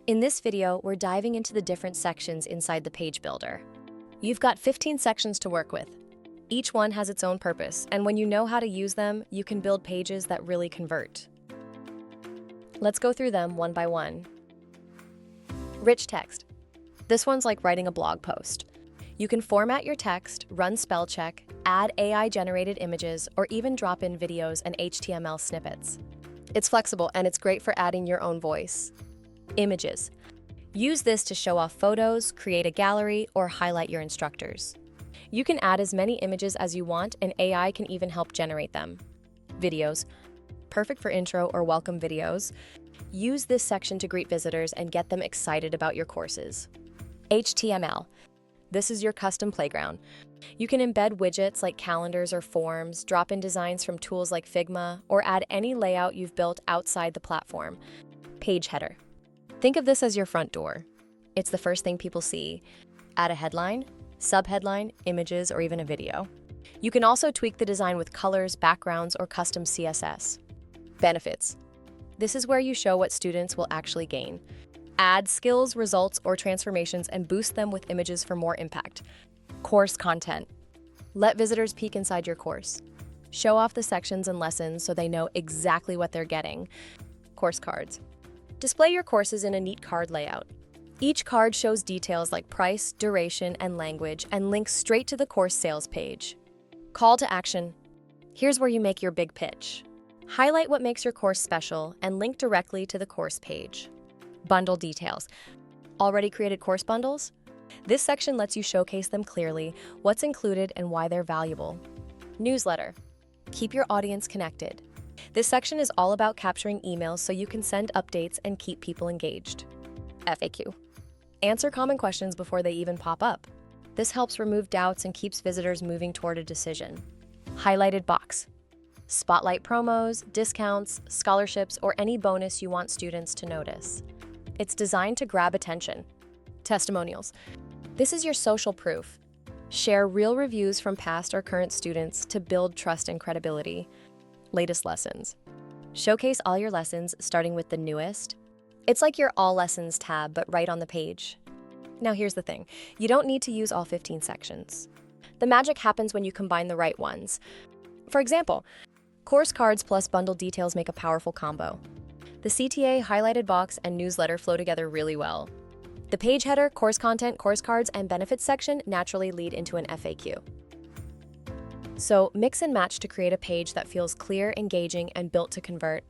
In this video, we're diving into the different sections inside the page builder. You've got 15 sections to work with. Each one has its own purpose, and when you know how to use them, you can build pages that really convert. Let's go through them one by one. Rich text. This one's like writing a blog post. You can format your text, run spell check, add AI-generated images, or even drop in videos and HTML snippets. It's flexible and it's great for adding your own voice. Images. Use this to show off photos, create a gallery, or highlight your instructors. You can add as many images as you want, and AI can even help generate them. Videos. Perfect for intro or welcome videos. Use this section to greet visitors and get them excited about your courses. HTML. This is your custom playground. You can embed widgets like calendars or forms, drop in designs from tools like Figma, or add any layout you've built outside the platform. Page header. Think of this as your front door. It's the first thing people see. Add a headline, subheadline, images, or even a video. You can also tweak the design with colors, backgrounds, or custom CSS. Benefits. This is where you show what students will actually gain. Add skills, results, or transformations and boost them with images for more impact. Course content. Let visitors peek inside your course. Show off the sections and lessons so they know exactly what they're getting. Course cards. Display your courses in a neat card layout. Each card shows details like price, duration, and language, and links straight to the course sales page. Call to action. Here's where you make your big pitch. Highlight what makes your course special and link directly to the course page. Bundle details. Already created course bundles? This section lets you showcase them clearly, what's included and why they're valuable. Newsletter. Keep your audience connected. This section is all about capturing emails so you can send updates and keep people engaged. FAQ. Answer common questions before they even pop up. This helps remove doubts and keeps visitors moving toward a decision. Highlighted box. Spotlight promos, discounts, scholarships, or any bonus you want students to notice. It's designed to grab attention. Testimonials. This is your social proof. Share real reviews from past or current students to build trust and credibility. Latest lessons. Showcase all your lessons, starting with the newest. It's like your All Lessons tab, but right on the page. Now here's the thing. You don't need to use all 15 sections. The magic happens when you combine the right ones. For example, course cards plus bundle details make a powerful combo. The CTA, highlighted box, and newsletter flow together really well. The page header, course content, course cards, and benefits section naturally lead into an FAQ. So mix and match to create a page that feels clear, engaging, and built to convert.